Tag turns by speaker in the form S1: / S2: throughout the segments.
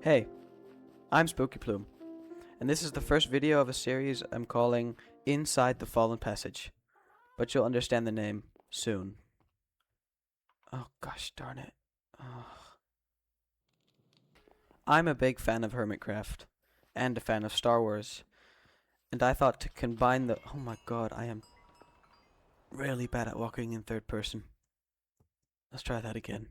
S1: Hey, I'm Spooky Plume, and this is the first video of a series I'm calling Inside the Fallen Passage, but you'll understand the name soon. Oh gosh darn it. I'm a big fan of Hermitcraft, and a fan of Star Wars, and I thought to combine the— oh my god, I am really bad at walking in third person. Let's try that again.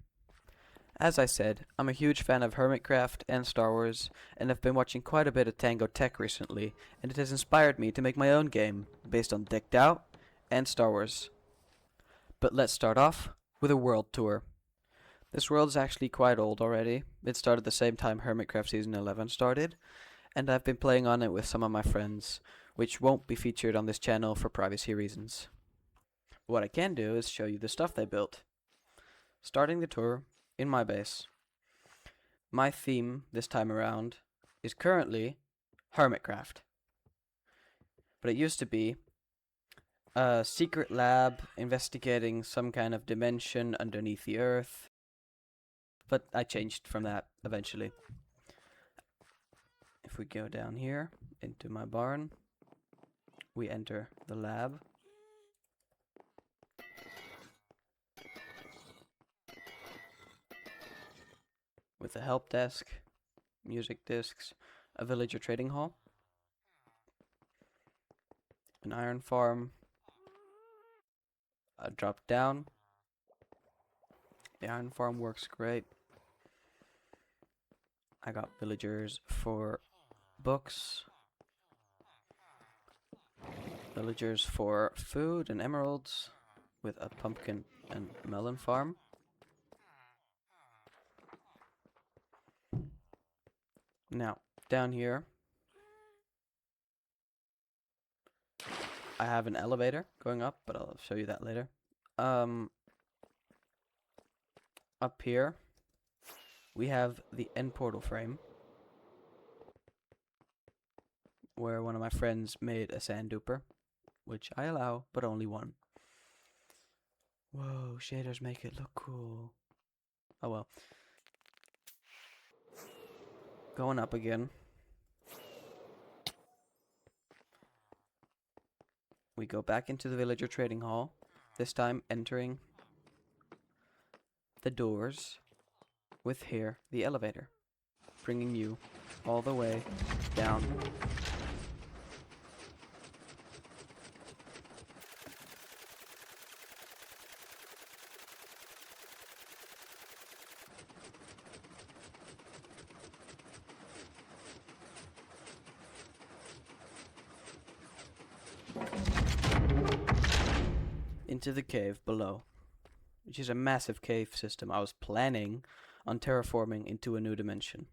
S1: As I said, I'm a huge fan of Hermitcraft and Star Wars, and have been watching quite a bit of Tango Tech recently, and it has inspired me to make my own game, based on Decked Out and Star Wars. But let's start off with a world tour. This world is actually quite old already. It started the same time Hermitcraft Season 11 started, and I've been playing on it with some of my friends, which won't be featured on this channel for privacy reasons. What I can do is show you the stuff they built. Starting the tour in my base. My theme this time around is currently Hermitcraft. But it used to be a secret lab investigating some kind of dimension underneath the earth. But I changed from that eventually. If we go down here into my barn, we enter the lab. With a help desk, music discs, a villager trading hall, an iron farm, a drop down. The iron farm works great. I got villagers for books, villagers for food and emeralds, with a pumpkin and melon farm. Now, down here, I have an elevator going up, but I'll show you that later. Up here, we have the end portal frame, where one of my friends made a sand duper, which I allow, but only one. Whoa, shaders make it look cool. Oh well. Going up again. We go back into the villager trading hall, this time entering the doors with here the elevator, bringing you all the way down. Into the cave below, which is a massive cave system I was planning on terraforming into a new dimension.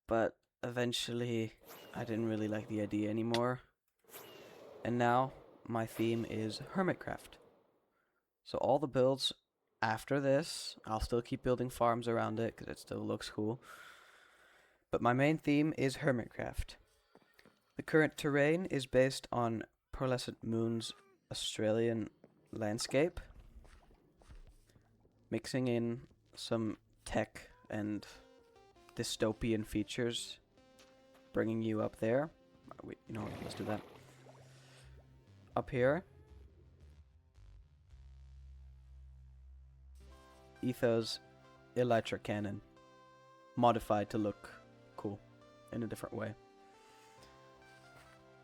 S1: But eventually I didn't really like the idea anymore, and now my theme is Hermitcraft. So all the builds after this, I'll still keep building farms around it because it still looks cool, but my main theme is Hermitcraft. The current terrain is based on Pearlescent Moon's Australian landscape, mixing in some tech and dystopian features, bringing you up there. Wait, you know what, let's do that. Up here, Etho's Elytra cannon, modified to look cool in a different way.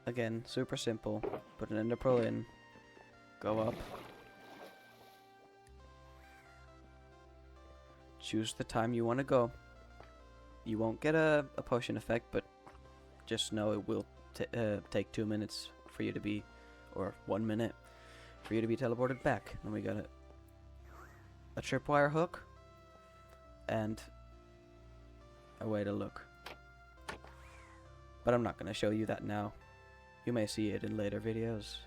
S1: Again, super simple. Put an ender pearl in, go up, choose the time you want to go. You won't get a potion effect, but just know it will take 2 minutes for you to be, or 1 minute for you to be teleported back. And we got a tripwire hook and a way to look. But I'm not going to show you that now. You may see it in later videos.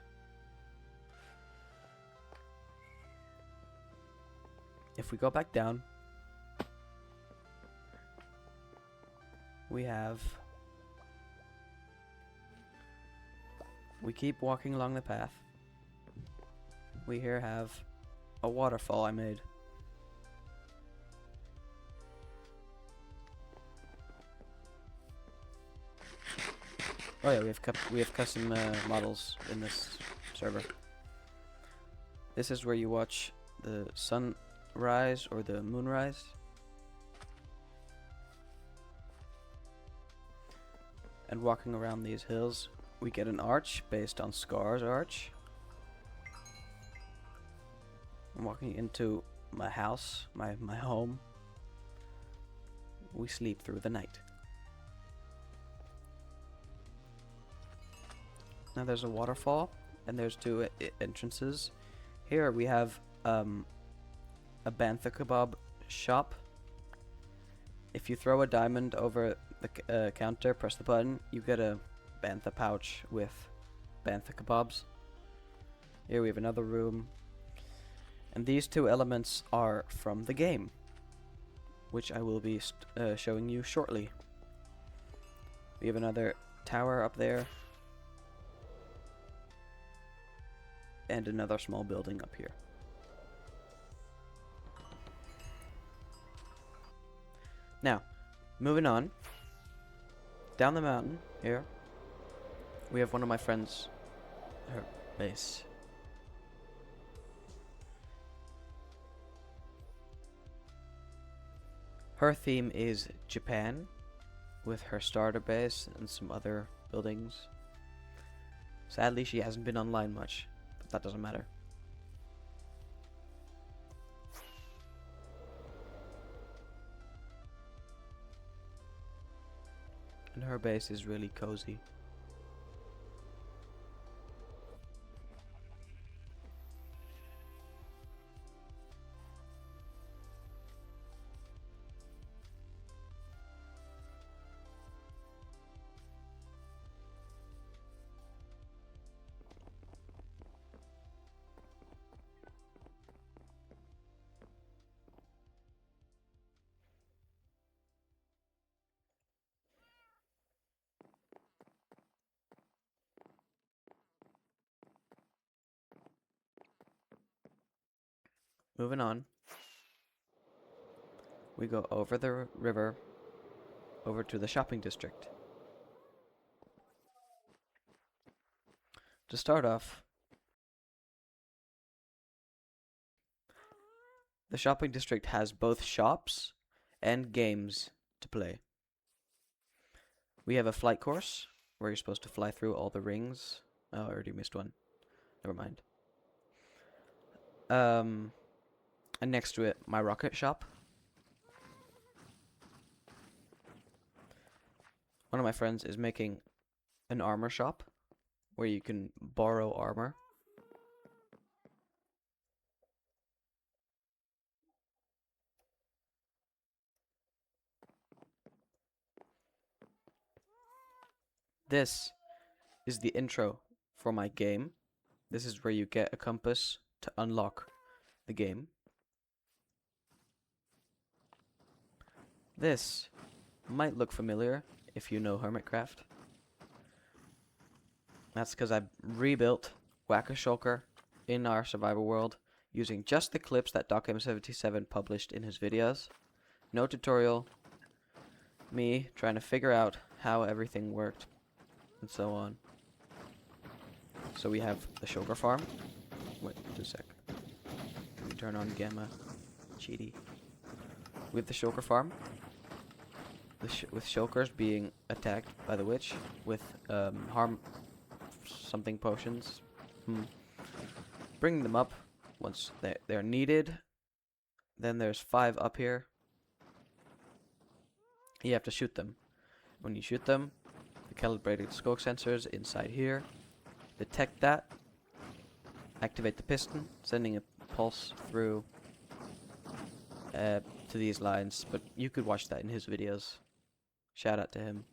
S1: If we go back down, we keep walking along the path. We here have a waterfall I made. Oh yeah, we have custom models in this server. This is where you watch the sun rise or the moon rise. And walking around these hills, we get an arch based on Scar's arch. I'm walking into my house, my home. We sleep through the night. Now there's a waterfall, and there's two entrances. Here we have a bantha kebab shop. If you throw a diamond over the counter, press the button, you get a bantha pouch with bantha kebabs. Here we have another room. And these two elements are from the game, which I will be showing you shortly. We have another tower up there. And another small building up here. Now, moving on. Down the mountain here, we have one of my friends, her base. Her theme is Japan, with her starter base and some other buildings. Sadly, she hasn't been online much, but that doesn't matter. And her base is really cozy. Moving on, we go over the river, over to the shopping district. To start off, the shopping district has both shops and games to play. We have a flight course, where you're supposed to fly through all the rings. Oh, I already missed one. Never mind. And next to it, my rocket shop. One of my friends is making an armor shop where you can borrow armor. This is the intro for my game. This is where you get a compass to unlock the game. This might look familiar if you know Hermitcraft. That's because I rebuilt Whack-A-Shulker in our survival world using just the clips that DocM77 published in his videos. No tutorial. Me trying to figure out how everything worked and so on. So we have the sugar farm. Wait, just a sec. Let me turn on gamma. Cheaty. We have the shulker farm. With shulkers being attacked by the witch with harm something potions. Bring them up once they're needed. Then there's 5 up here. You have to shoot them. When you shoot them, the calibrated scope sensors inside here detect that, activate the piston, sending a pulse through to these lines, but you could watch that in his videos. Shout out to him.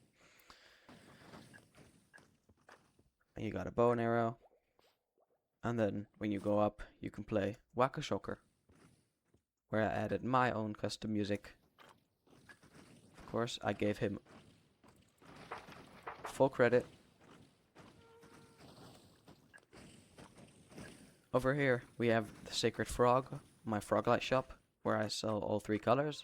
S1: And you got a bow and arrow, and then when you go up, you can play Whack-A-Shulker, where I added my own custom music. Of course, I gave him full credit. Over here, we have the Sacred Frog, my Froglight shop, where I sell all 3 colors.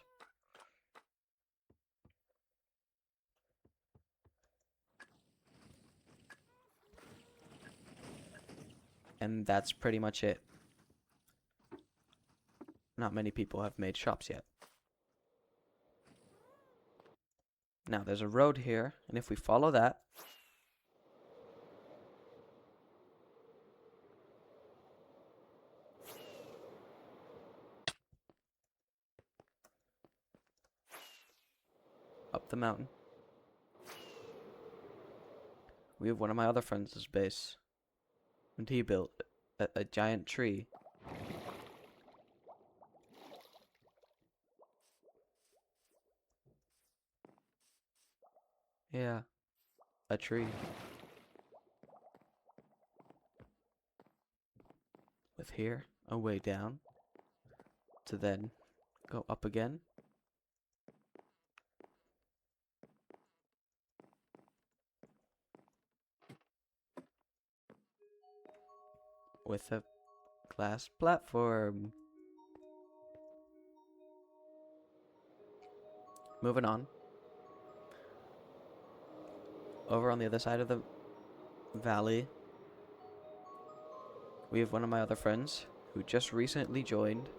S1: And that's pretty much it. Not many people have made shops yet. Now there's a road here, and if we follow that, up the mountain, we have one of my other friends' base. And he built a giant tree. Yeah, a tree. With here, a way down, to then go up again. With a glass platform. Moving on. Over on the other side of the valley, we have one of my other friends who just recently joined.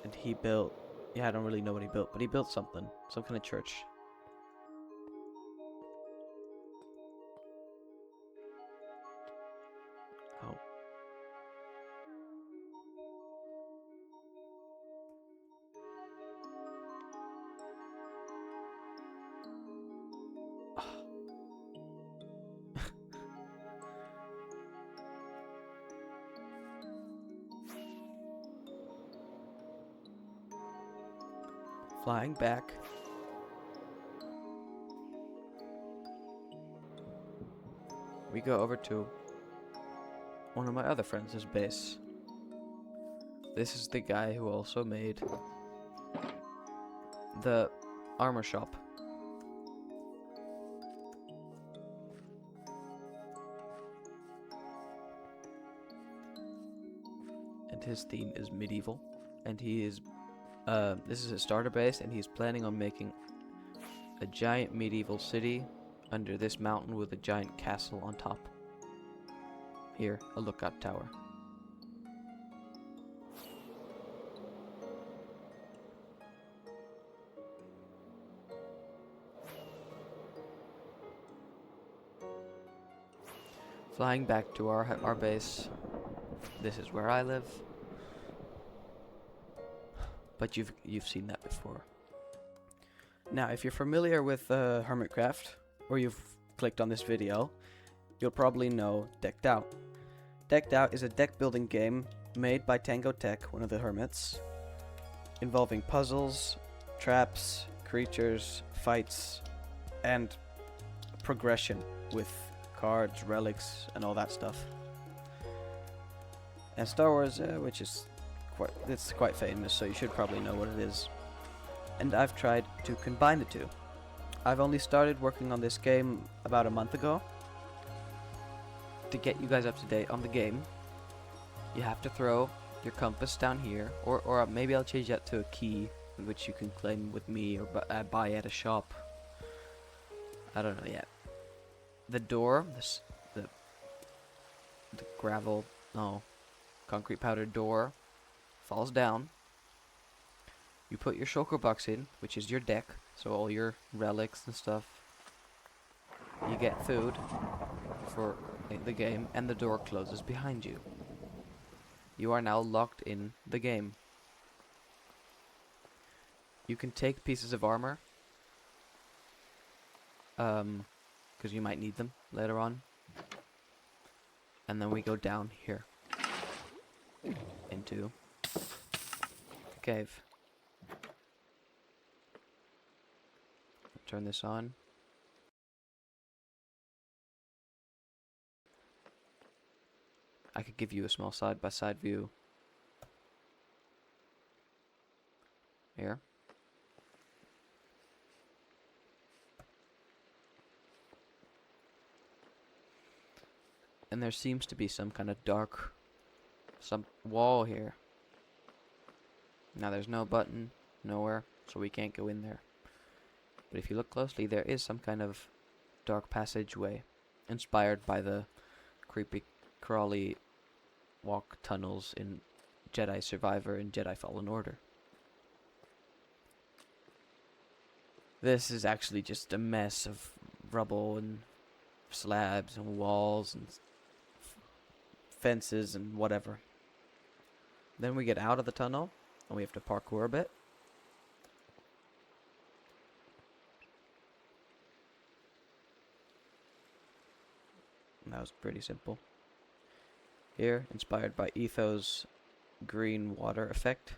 S1: And he built, yeah, I don't really know what he built, but he built something. Some kind of church. Oh. Flying back. We go over to one of my other friends' base. This is the guy who also made the armor shop. And his theme is medieval. And he is, this is his starter base, and he's planning on making a giant medieval city under this mountain with a giant castle on top. Here, a lookout tower. Flying back to our base. This is where I live. But you've seen that before. Now, if you're familiar with Hermitcraft, or you've clicked on this video, you'll probably know Decked Out. Decked Out is a deck building game made by Tango Tech, one of the hermits, involving puzzles, traps, creatures, fights, and progression with cards, relics, and all that stuff. And Star Wars, which is quite famous, so you should probably know what it is. And I've tried to combine the two. I've only started working on this game about a month ago. To get you guys up to date on the game, you have to throw your compass down here, or maybe I'll change that to a key, which you can claim with me or buy at a shop. I don't know yet. The door, the gravel, no, concrete powdered door, falls down. You put your shulker box in, which is your deck, so all your relics and stuff. You get food for the game, and the door closes behind you. You are now locked in the game. You can take pieces of armor, because you might need them later on. And then we go down here into the cave. Turn this on. I could give you a small side-by-side view. Here. And there seems to be some kind of some wall here. Now there's no button, nowhere, so we can't go in there. But if you look closely, there is some kind of dark passageway, inspired by the crawly walk tunnels in Jedi Survivor and Jedi Fallen Order. This is actually just a mess of rubble and slabs and walls and fences and whatever. Then we get out of the tunnel and we have to parkour a bit. And that was pretty simple. Here, inspired by Etho's green water effect.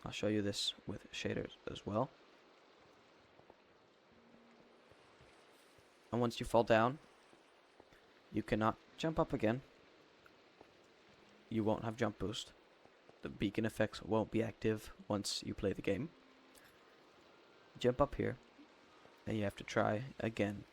S1: I'll show you this with shaders as well. And once you fall down, you cannot jump up again. You won't have jump boost. The beacon effects won't be active once you play the game. Jump up here, and you have to try again.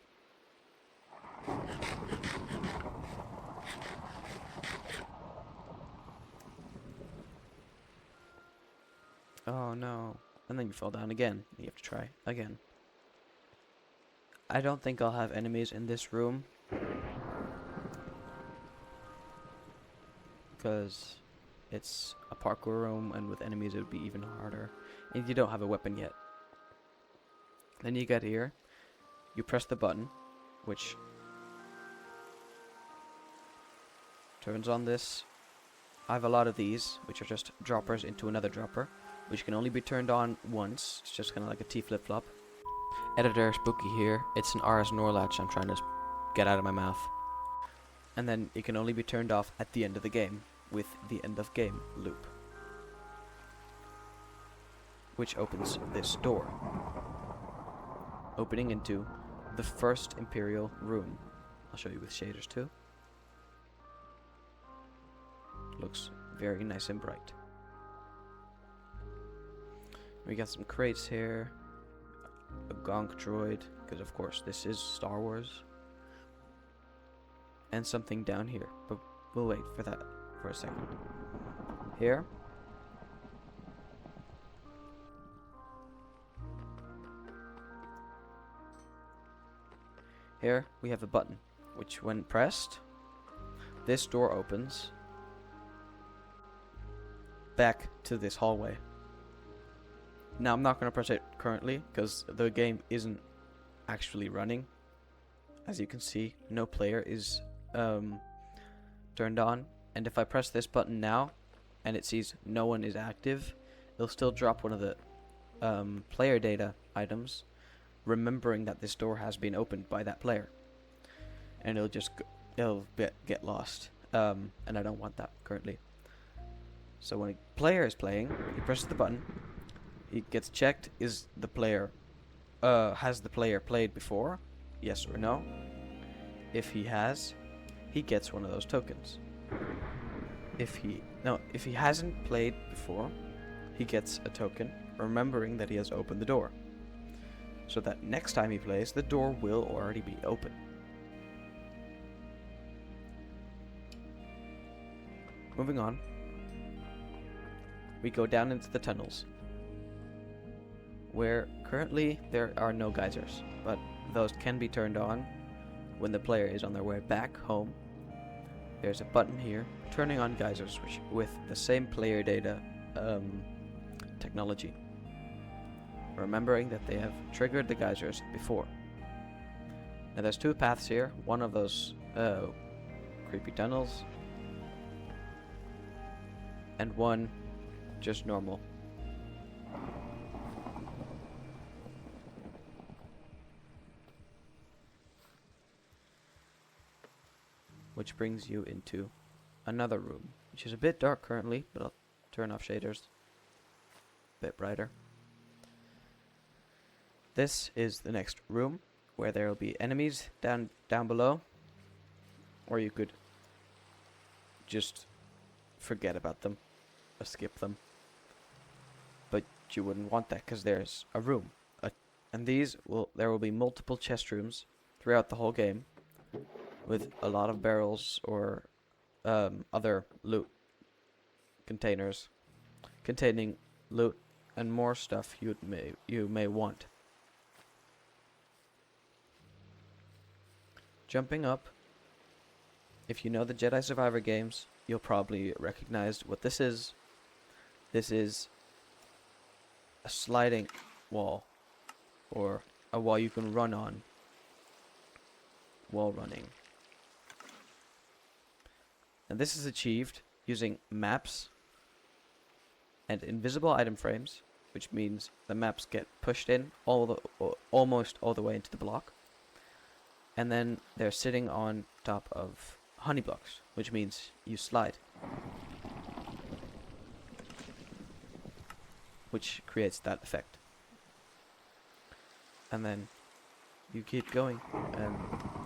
S1: Oh no. And then you fall down again. You have to try again. I don't think I'll have enemies in this room, because it's a parkour room, and with enemies it would be even harder. And you don't have a weapon yet. Then you get here, you press the button, which turns on this. I have a lot of these, which are just droppers into another dropper, which can only be turned on once. It's just kind of like a T flip-flop. Editor Spooky here. It's an RS Norlatch I'm trying to get out of my mouth. And then it can only be turned off at the end of the game with the end of game loop, which opens this door, opening into the first Imperial room. I'll show you with shaders too. Looks very nice and bright. We got some crates here, a gonk droid, because of course this is Star Wars, and something down here, but we'll wait for that for a second. Here, we have a button, which when pressed, this door opens back to this hallway. Now I'm not going to press it currently because the game isn't actually running. As you can see, no player is turned on, and if I press this button now and it sees no one is active, it'll still drop one of the player data items, remembering that this door has been opened by that player, and it'll just get lost, and I don't want that currently. So when a player is playing, he presses the button, it gets checked, is the player has the player played before, yes or no. If he has, he gets one of those tokens. If he hasn't played before, he gets a token remembering that he has opened the door, so that next time he plays, the door will already be open. Moving on, we go down into the tunnels, where currently there are no geysers, but those can be turned on when the player is on their way back home. There's a button here turning on geysers, which with the same player data technology, remembering that they have triggered the geysers before. Now there's two paths here, one of those creepy tunnels, and one just normal. Which brings you into another room, which is a bit dark currently, but I'll turn off shaders. A bit brighter. This is the next room, where there will be enemies down below, or you could just forget about them, or skip them. But you wouldn't want that because there's a room, and there will be multiple chest rooms throughout the whole game, with a lot of barrels or other loot containers containing loot and more stuff you may want. Jumping up, if you know the Jedi Survivor games, you'll probably recognize what this is. This is a sliding wall, or a wall you can run on. Wall running. And this is achieved using maps and invisible item frames, which means the maps get pushed in almost all the way into the block. And then they're sitting on top of honey blocks, which means you slide, which creates that effect. And then you keep going, and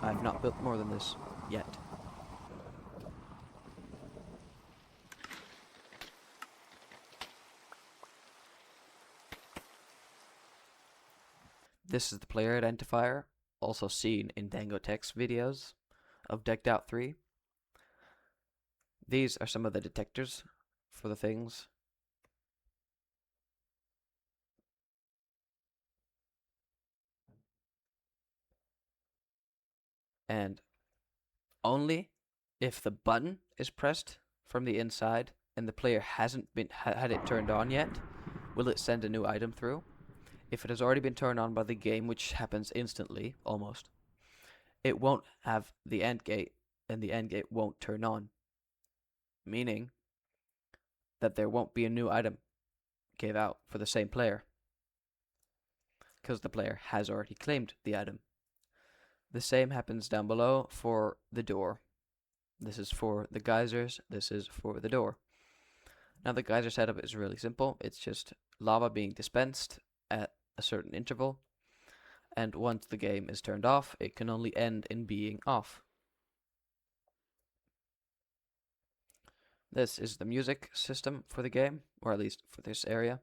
S1: I've not built more than this yet. This is the player identifier, also seen in Dango Tech's videos of Decked Out 3. These are some of the detectors for the things. And only if the button is pressed from the inside and the player hasn't had it turned on yet, will it send a new item through. If it has already been turned on by the game, which happens instantly, almost, it won't have the end gate, and the end gate won't turn on. Meaning that there won't be a new item gave out for the same player, because the player has already claimed the item. The same happens down below for the door. This is for the geysers, this is for the door. Now the geyser setup is really simple. It's just lava being dispensed at a certain interval, and once the game is turned off, it can only end in being off. This is the music system for the game, or at least for this area,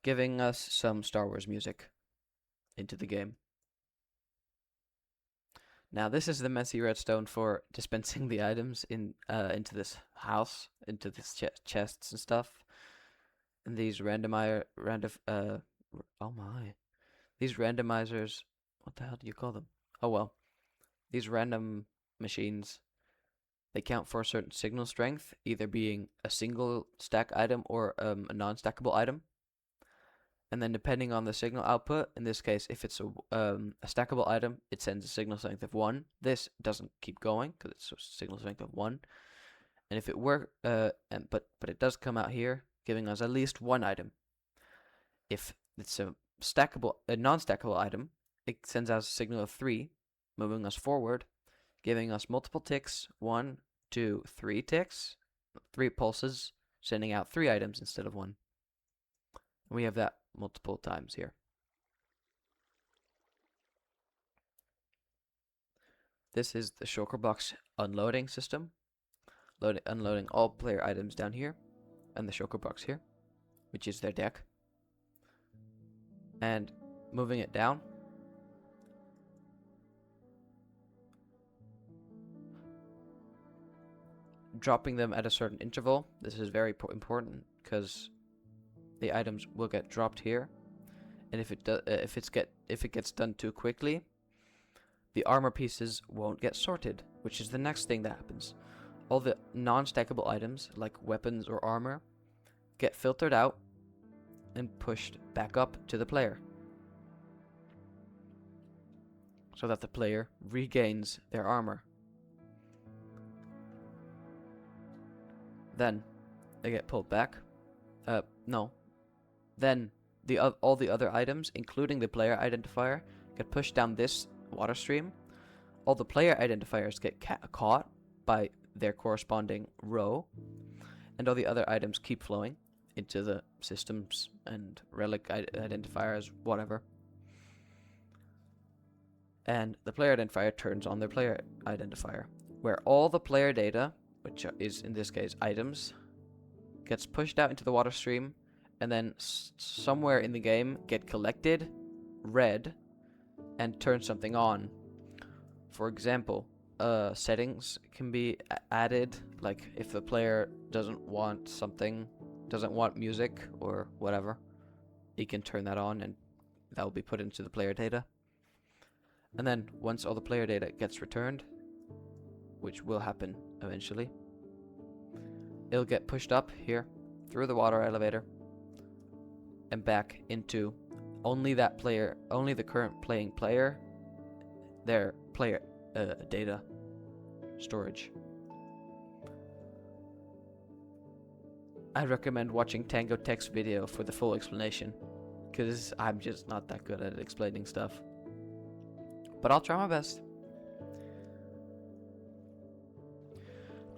S1: giving us some Star Wars music into the game. Now this is the messy redstone for dispensing the items into this house, into this chests and stuff. And these these randomizers, what the hell do you call them? Oh well, these random machines, they count for a certain signal strength, either being a single stack item or a non-stackable item. And then depending on the signal output, in this case, if it's a stackable item, it sends a signal strength of 1. This doesn't keep going because it's a signal strength of 1. And if it were, but it does come out here, giving us at least one item. If it's a non-stackable item, it sends out a signal of 3, moving us forward, giving us multiple ticks, 1, 2, 3 ticks, 3 pulses, sending out 3 items instead of 1. We have that multiple times here. This is the shulker box unloading system, unloading all player items down here, and the shulker box here, which is their deck, and moving it down. Dropping them at a certain interval. This is very important because the items will get dropped here, and if it gets done too quickly, the armor pieces won't get sorted, which is the next thing that happens. All the non-stackable items, like weapons or armor, get filtered out and pushed back up to the player, so that the player regains their armor. Then they get pulled back. Then all the other items, including the player identifier, get pushed down this water stream. All the player identifiers get caught by their corresponding row, and all the other items keep flowing into the systems and relic identifiers, whatever. And the player identifier turns on their player identifier, where all the player data, which is in this case items, gets pushed out into the water stream, and then somewhere in the game get collected, read, and turn something on. For example, settings can be added, like if the player doesn't want music or whatever, he can turn that on and that will be put into the player data. And then once all the player data gets returned, which will happen eventually, it'll get pushed up here through the water elevator and back into only that player, only the current playing player, their player data storage. I recommend watching Tango Tech's video for the full explanation, because I'm just not that good at explaining stuff. But I'll try my best.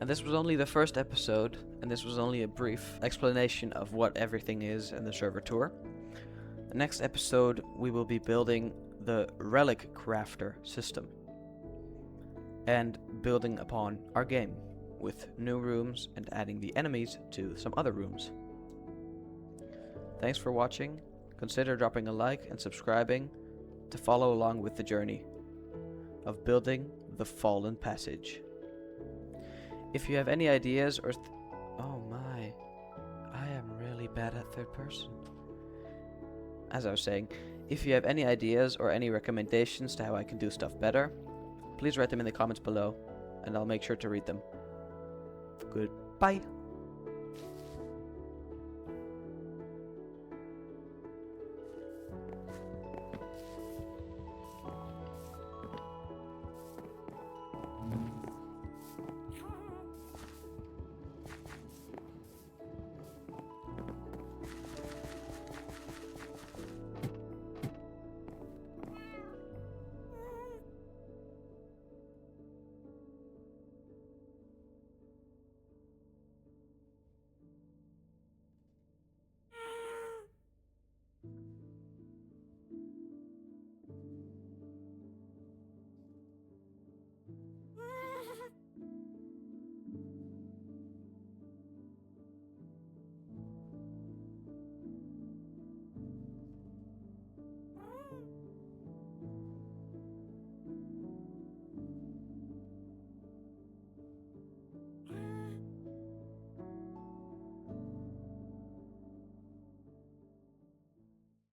S1: And this was only the first episode, and this was only a brief explanation of what everything is in the server tour. The next episode, we will be building the Relic Crafter system and building upon our game with new rooms and adding the enemies to some other rooms. Thanks for watching. Consider dropping a like and subscribing to follow along with the journey of building the Fallen Passage. If you have any ideas or oh my, I am really bad at third person. As I was saying, if you have any ideas or any recommendations to how I can do stuff better, please write them in the comments below, and I'll make sure to read them. Goodbye.